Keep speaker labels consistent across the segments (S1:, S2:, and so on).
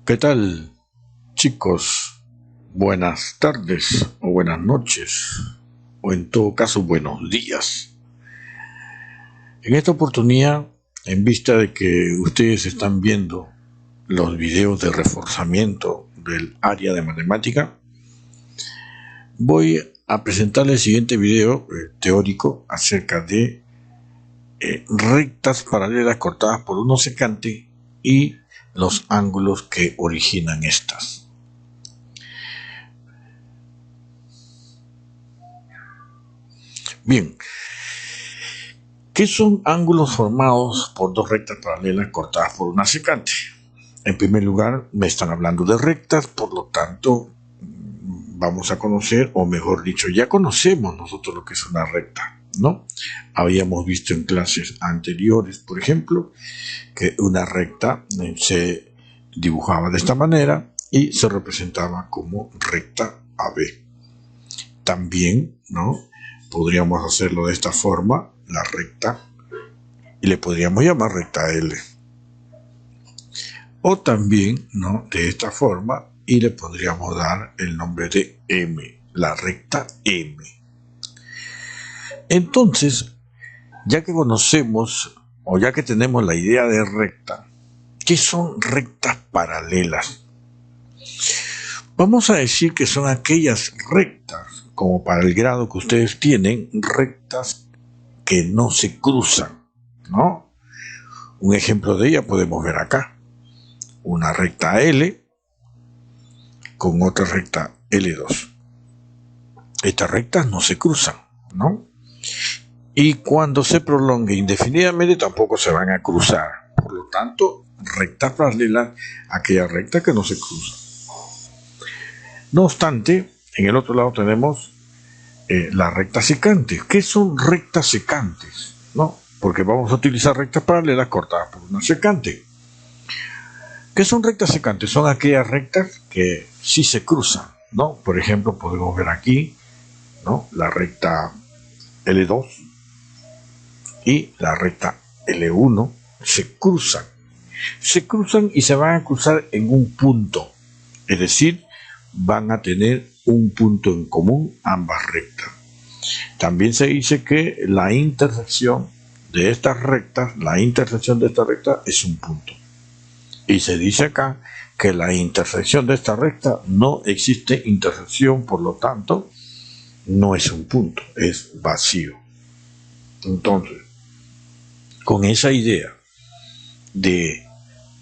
S1: ¿Qué tal, chicos? Buenas tardes o buenas noches, o en todo caso buenos días. En esta oportunidad, en vista de que ustedes están viendo los videos de reforzamiento del área de matemática, voy a presentarles el siguiente video teórico acerca de rectas paralelas cortadas por uno secante y los ángulos que originan estas. Bien, ¿qué son ángulos formados por dos rectas paralelas cortadas por una secante? En primer lugar, me están hablando de rectas, por lo tanto, vamos a conocer, o mejor dicho, ya conocemos nosotros lo que es una recta, ¿no? Habíamos visto en clases anteriores, por ejemplo, que una recta se dibujaba de esta manera y se representaba como recta AB. También, ¿no?, podríamos hacerlo de esta forma, la recta, y le podríamos llamar recta L. O también, ¿no?, de esta forma, y le podríamos dar el nombre de M, la recta M. Entonces, ya que conocemos, o ya que tenemos la idea de recta, ¿qué son rectas paralelas? Vamos a decir que son aquellas rectas, como para el grado que ustedes tienen, rectas que no se cruzan, ¿no? Un ejemplo de ella podemos ver acá. Una recta L con otra recta L2. Estas rectas no se cruzan, ¿no? Y cuando se prolongue indefinidamente tampoco se van a cruzar. Por lo tanto, rectas paralelas a aquella recta que no se cruza. No obstante, en el otro lado tenemos las rectas secantes. ¿Qué son rectas secantes? ¿No? Porque vamos a utilizar rectas paralelas cortadas por una secante. ¿Qué son rectas secantes? Son aquellas rectas que sí se cruzan, ¿no? Por ejemplo, podemos ver aquí, ¿no?, la recta L2 y la recta L1 se cruzan. Se cruzan y se van a cruzar en un punto. Es decir, van a tener un punto en común ambas rectas. También se dice que la intersección de estas rectas, es un punto. Y se dice acá que la intersección de esta recta no existe intersección, por lo tanto, no es un punto, es vacío. Entonces, con esa idea de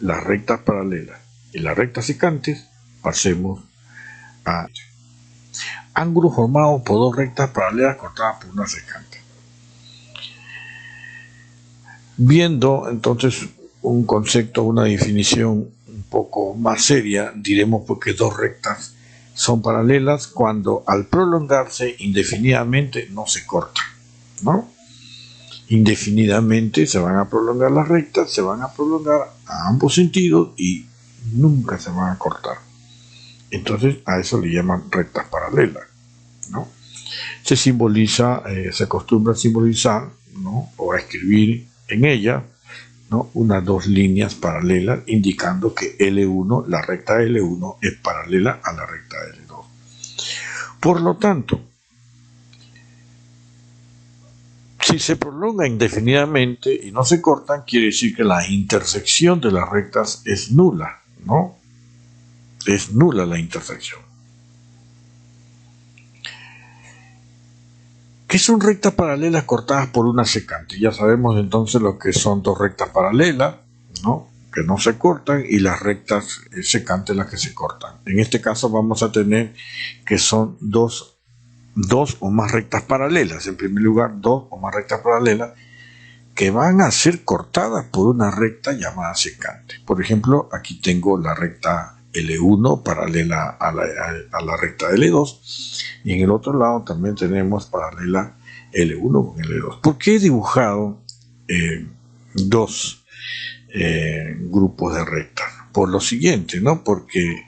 S1: las rectas paralelas y las rectas secantes, pasemos a ángulos formados por dos rectas paralelas cortadas por una secante. Viendo entonces un concepto, una definición un poco más seria, diremos porque dos rectas son paralelas cuando al prolongarse indefinidamente no se cortan, ¿no? Indefinidamente se van a prolongar las rectas, se van a prolongar a ambos sentidos y nunca se van a cortar. Entonces a eso le llaman rectas paralelas, ¿no? Se simboliza, se acostumbra a simbolizar, ¿no?, o a escribir en ella, ¿no?, unas dos líneas paralelas indicando que L1, la recta L1 es paralela a la recta L2. Por lo tanto, si se prolonga indefinidamente y no se cortan, quiere decir que la intersección de las rectas es nula, ¿no? Es nula la intersección. ¿Qué son rectas paralelas cortadas por una secante? Ya sabemos entonces lo que son dos rectas paralelas, ¿no?, que no se cortan, y las rectas secantes las que se cortan. En este caso vamos a tener que son dos o más rectas paralelas. En primer lugar, dos o más rectas paralelas que van a ser cortadas por una recta llamada secante. Por ejemplo, aquí tengo la recta L1 paralela a la recta L2, y en el otro lado también tenemos paralela L1 con L2. ¿Por qué he dibujado dos grupos de rectas? Por lo siguiente, ¿no? Porque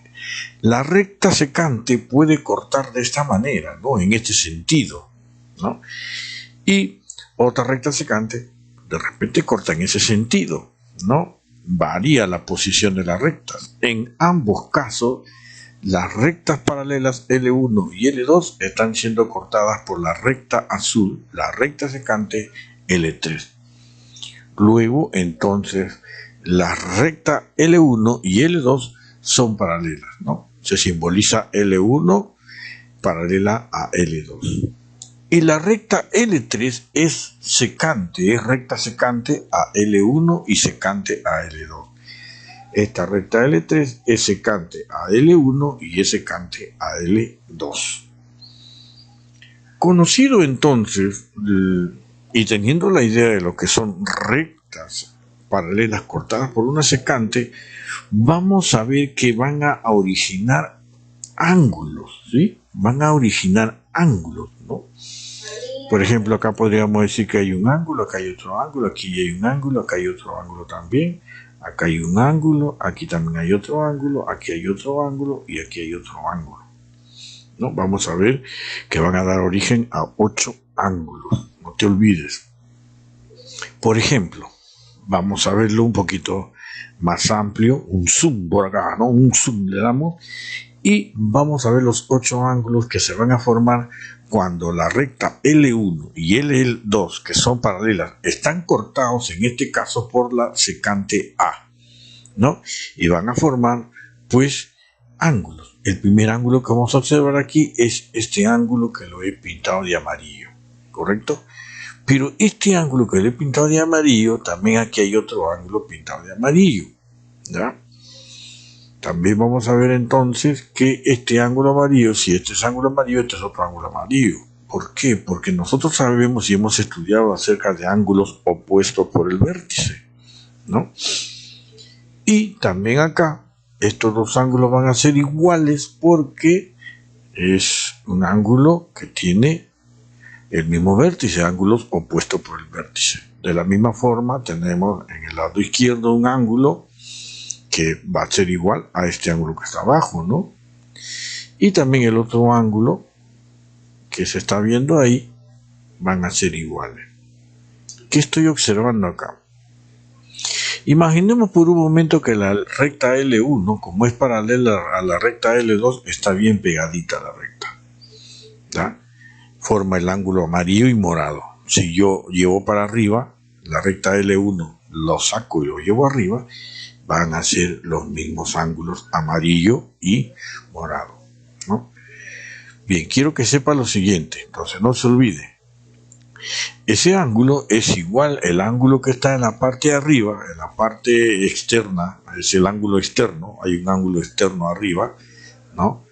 S1: la recta secante puede cortar de esta manera, ¿no?, en este sentido, ¿no? Y otra recta secante de repente corta en ese sentido, ¿no? varía la posición de las rectas. En ambos casos, las rectas paralelas L1 y L2 están siendo cortadas por la recta azul, la recta secante L3. Luego, entonces, la recta L1 y L2 son paralelas, ¿no? Se simboliza L1 paralela a L2. Y la recta L3 es secante, es recta secante a L1 y secante a L2. Esta recta L3 es secante a L1 y es secante a L2. Conocido entonces y teniendo la idea de lo que son rectas paralelas cortadas por una secante, vamos a ver que van a originar ángulos, ¿sí? Van a originar ángulos, ¿no? Por ejemplo, acá podríamos decir que hay un ángulo, acá hay otro ángulo, aquí hay un ángulo, acá hay otro ángulo también, acá hay un ángulo, aquí también hay otro ángulo, aquí hay otro ángulo y aquí hay otro ángulo, ¿no? Vamos a ver que van a dar origen a 8 ángulos, no te olvides. Por ejemplo, vamos a verlo un poquito más amplio, un zoom por acá, ¿no? Un zoom le damos y vamos a ver los 8 ángulos que se van a formar cuando la recta L1 y L2, que son paralelas, están cortados en este caso por la secante A, ¿no? Y van a formar, pues, ángulos. El primer ángulo que vamos a observar aquí es este ángulo que lo he pintado de amarillo, ¿correcto? Pero este ángulo que lo he pintado de amarillo, también aquí hay otro ángulo pintado de amarillo, ¿ya? También vamos a ver entonces que este ángulo amarillo, si este es ángulo amarillo, este es otro ángulo amarillo. ¿Por qué? Porque nosotros sabemos y hemos estudiado acerca de ángulos opuestos por el vértice, ¿no? Y también acá, estos dos ángulos van a ser iguales porque es un ángulo que tiene el mismo vértice, ángulos opuestos por el vértice. De la misma forma, tenemos en el lado izquierdo un ángulo que va a ser igual a este ángulo que está abajo, ¿no? Y también el otro ángulo que se está viendo ahí van a ser iguales. ¿Qué estoy observando acá? Imaginemos por un momento que la recta L1, como es paralela a la recta L2, está bien pegadita a la recta, ¿ya? Forma el ángulo amarillo y morado. Si yo llevo para arriba, la recta L1 lo saco y lo llevo arriba, van a ser los mismos ángulos amarillo y morado, ¿no? Bien, quiero que sepa lo siguiente, entonces no se olvide. Ese ángulo es igual, el ángulo que está en la parte de arriba, en la parte externa, es el ángulo externo, hay un ángulo externo arriba, ¿no?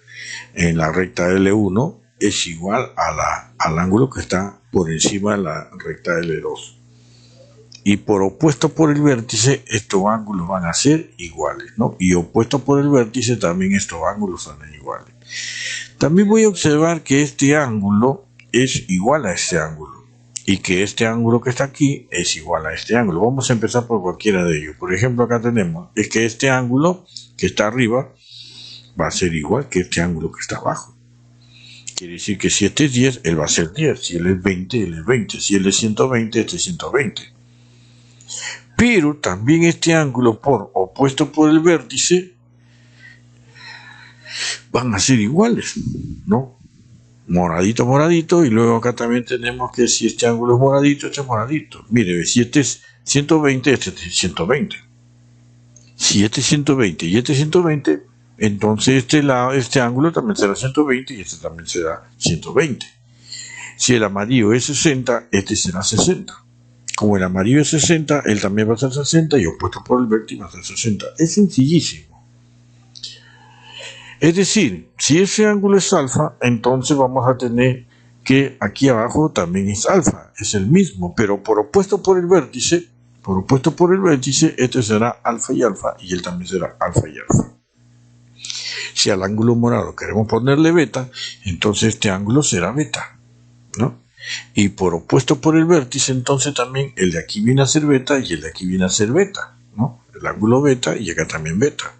S1: En la recta L1 es igual al ángulo que está por encima de la recta L2. Y por opuesto por el vértice, estos ángulos van a ser iguales, ¿no? Y opuesto por el vértice, también estos ángulos son iguales. También voy a observar que este ángulo es igual a este ángulo. Y que este ángulo que está aquí es igual a este ángulo. Vamos a empezar por cualquiera de ellos. Por ejemplo, acá tenemos, es que este ángulo que está arriba va a ser igual que este ángulo que está abajo. Quiere decir que si este es 10, él va a ser 10. Si él es 20, él es 20. Si él es 120, este es 120. Pero también este ángulo opuesto por el vértice van a ser iguales, ¿no? Moradito, moradito, y luego acá también tenemos que si este ángulo es moradito, este es moradito. Mire, si este es 120, este es 120. Si este es 120 y este es 120, entonces este ángulo también será 120 y este también será 120. Si el amarillo es 60, este será 60. Como el amarillo es 60, él también va a ser 60 y opuesto por el vértice va a ser 60. Es sencillísimo. Es decir, si ese ángulo es alfa, entonces vamos a tener que aquí abajo también es alfa. Es el mismo, pero por opuesto por el vértice, este será alfa y él también será alfa y alfa. Si al ángulo morado queremos ponerle beta, entonces este ángulo será beta, ¿no? Y por opuesto por el vértice, entonces también el de aquí viene a ser beta y el de aquí viene a ser beta, ¿no? El ángulo beta y acá también beta.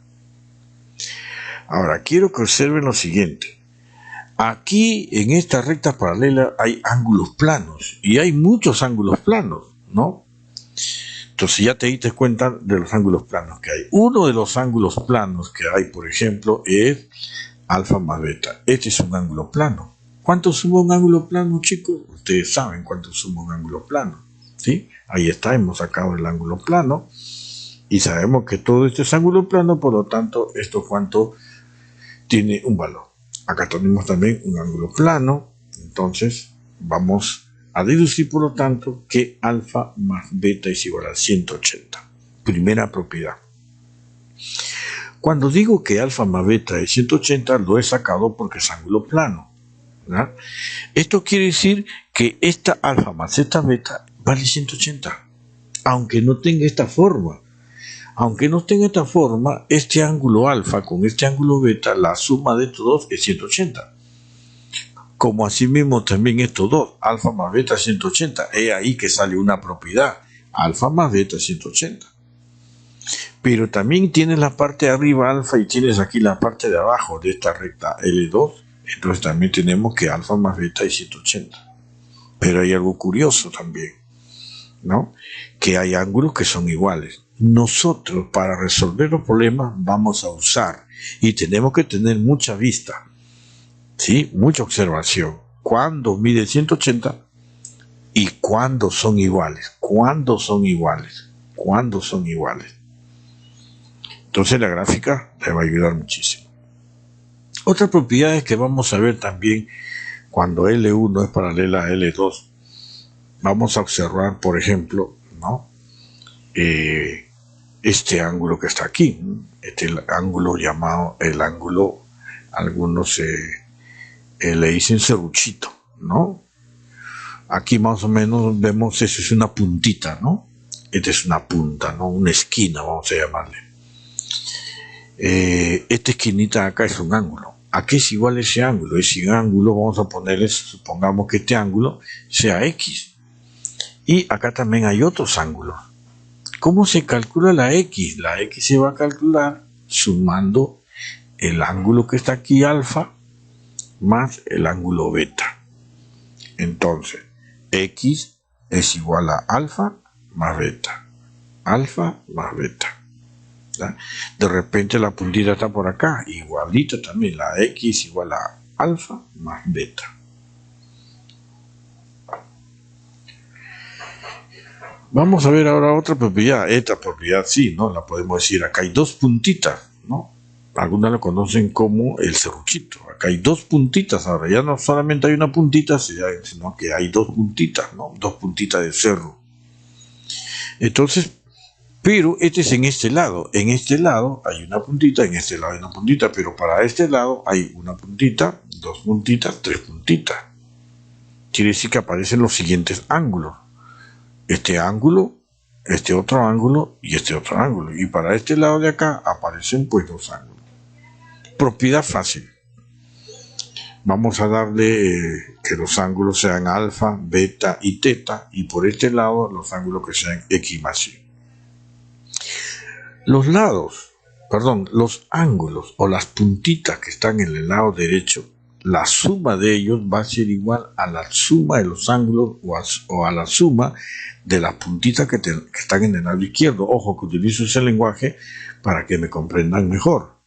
S1: Ahora, quiero que observen lo siguiente. Aquí, en esta recta paralela, hay ángulos planos. Y hay muchos ángulos planos, ¿no? Entonces ya te diste cuenta de los ángulos planos que hay. Uno de los ángulos planos que hay, por ejemplo, es alfa más beta. Este es un ángulo plano. ¿Cuánto suma un ángulo plano, chicos? Ustedes saben cuánto suma un ángulo plano, ¿sí? Ahí está, hemos sacado el ángulo plano y sabemos que todo esto es ángulo plano, por lo tanto, esto cuánto tiene un valor. Acá tenemos también un ángulo plano, entonces vamos a deducir, por lo tanto, que alfa más beta es igual a 180. Primera propiedad. Cuando digo que alfa más beta es 180, lo he sacado porque es ángulo plano, ¿verdad? Esto quiere decir que esta alfa más esta beta vale 180, aunque no tenga esta forma. Aunque no tenga esta forma, este ángulo alfa con este ángulo beta, la suma de estos dos es 180. Como asimismo también estos dos, alfa más beta 180. Es ahí que sale una propiedad, alfa más beta 180. Pero también tienes la parte de arriba alfa y tienes aquí la parte de abajo de esta recta L2. Entonces también tenemos que alfa más beta es 180. Pero hay algo curioso también, ¿no? Que hay ángulos que son iguales. Nosotros para resolver los problemas vamos a usar y tenemos que tener mucha vista, ¿sí? Mucha observación. ¿Cuándo mide 180? ¿Y cuándo son iguales? ¿Cuándo son iguales? ¿Cuándo son iguales? Entonces la gráfica le va a ayudar muchísimo. Otras propiedades que vamos a ver también cuando L1 es paralela a L2, vamos a observar, por ejemplo, ¿no? Este ángulo que está aquí, este ángulo llamado el ángulo, algunos le dicen serruchito, ¿no? Aquí más o menos vemos, eso es una puntita, ¿no? Esta es una punta, ¿no? Una esquina, vamos a llamarle. Esta esquinita acá es un ángulo. ¿A qué es igual ese ángulo? Ese ángulo vamos a ponerle, supongamos que este ángulo sea X. Y acá también hay otros ángulos. ¿Cómo se calcula la X? La X se va a calcular sumando el ángulo que está aquí, alfa, más el ángulo beta. Entonces, X es igual a alfa más beta. Alfa más beta. ¿Ya? De repente la puntita está por acá, igualito también, la X igual a alfa más beta. Vamos a ver ahora otra propiedad. Esta propiedad sí, ¿no? La podemos decir, acá hay dos puntitas, ¿no? Algunas la conocen como el serruchito. Acá hay dos puntitas, ahora ya no solamente hay una puntita, sino que hay dos puntitas, ¿no? Dos puntitas de cerro. Entonces, pero este es en este lado. En este lado hay una puntita, en este lado hay una puntita, pero para este lado hay una puntita, dos puntitas, tres puntitas. Quiere decir que aparecen los siguientes ángulos. Este ángulo, este otro ángulo y este otro ángulo. Y para este lado de acá aparecen pues dos ángulos. Propiedad fácil. Vamos a darle que los ángulos sean alfa, beta y teta. Y por este lado los ángulos que sean X más Y. Los ángulos o las puntitas que están en el lado derecho, la suma de ellos va a ser igual a la suma de los ángulos o a la suma de las puntitas que están en el lado izquierdo. Ojo que utilizo ese lenguaje para que me comprendan mejor,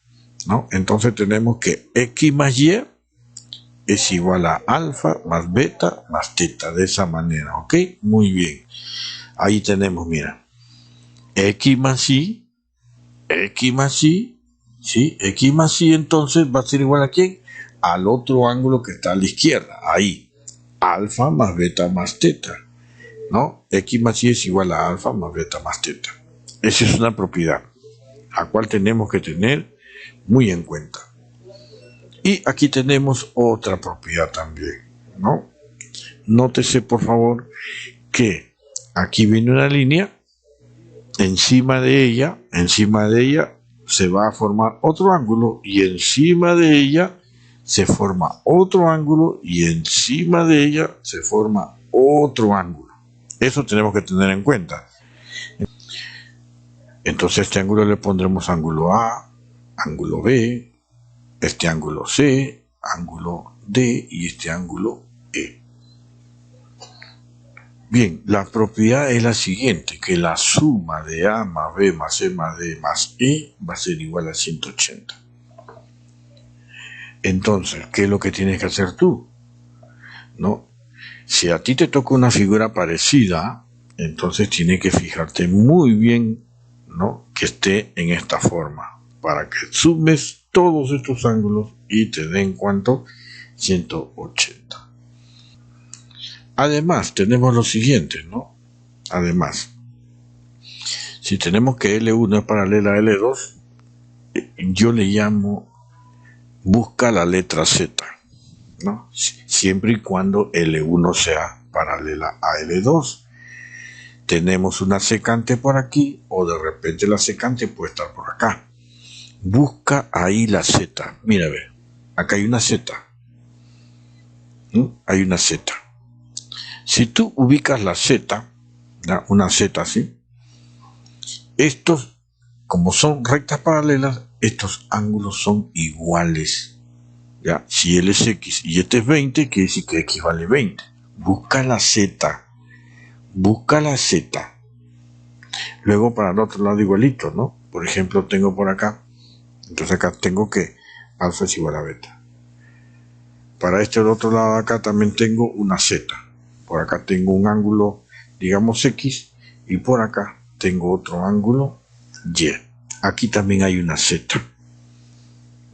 S1: ¿no? Entonces tenemos que X más Y es igual a alfa más beta más teta, de esa manera, ¿ok? Muy bien. Ahí tenemos, mira, X más Y, ¿sí? X más Y entonces va a ser igual a ¿quién? Al otro ángulo que está a la izquierda, ahí, alfa más beta más teta, ¿no? X más Y es igual a alfa más beta más teta. Esa es una propiedad, la cual tenemos que tener muy en cuenta. Y aquí tenemos otra propiedad también, ¿no? Nótese, por favor, que aquí viene una línea, encima de ella se va a formar otro ángulo y encima de ella se forma otro ángulo y encima de ella se forma otro ángulo. Eso tenemos que tener en cuenta. Entonces a este ángulo le pondremos ángulo A, ángulo B, este ángulo C, ángulo D y este ángulo E. Bien, la propiedad es la siguiente, que la suma de A más B más C más D más E va a ser igual a 180. Entonces, ¿qué es lo que tienes que hacer tú? ¿No? Si a ti te toca una figura parecida, entonces tienes que fijarte muy bien, ¿no?, que esté en esta forma, para que sumes todos estos ángulos y te den ¿cuánto? 180. Además, tenemos lo siguiente, ¿no? Además, si tenemos que L1 es paralela a L2, yo le llamo busca la letra Z, ¿no? Siempre y cuando L1 sea paralela a L2. Tenemos una secante por aquí, o de repente la secante puede estar por acá. Busca ahí la Z. Mira, ve, acá hay una Z. Hay una Z. Si tú ubicas la Z, ¿ya?, una Z así, estos, como son rectas paralelas, estos ángulos son iguales. ¿Ya? Si él es X y este es 20, quiere decir que X vale 20. Busca la Z. Busca la Z. Luego para el otro lado igualito, ¿no? Por ejemplo, tengo por acá, entonces acá tengo que alfa es igual a beta. Para este otro lado de acá también tengo una Z. Por acá tengo un ángulo, digamos X, y por acá tengo otro ángulo Y. Aquí también hay una Z,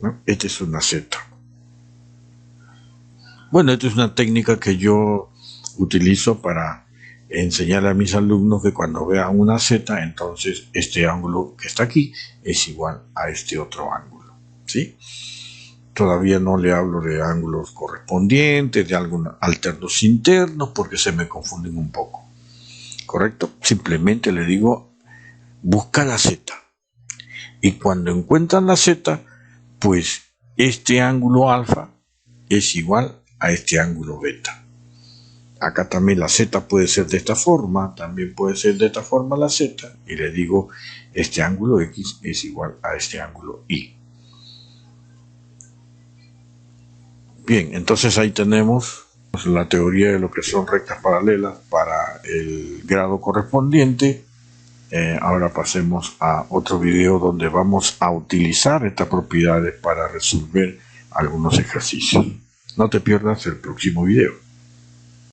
S1: ¿no? Esta es una Z. Bueno, esta es una técnica que yo utilizo para enseñar a mis alumnos que cuando vean una Z, entonces este ángulo que está aquí es igual a este otro ángulo, ¿sí? Todavía no le hablo de ángulos correspondientes, de algunos alternos internos, porque se me confunden un poco, ¿correcto? Simplemente le digo, busca la Z. Y cuando encuentran la Z, pues este ángulo alfa es igual a este ángulo beta. Acá también la Z puede ser de esta forma, también puede ser de esta forma la Z, y le digo, este ángulo X es igual a este ángulo Y. Bien, entonces ahí tenemos la teoría de lo que son rectas paralelas para el grado correspondiente. Ahora pasemos a otro video donde vamos a utilizar estas propiedades para resolver algunos ejercicios. No te pierdas el próximo video.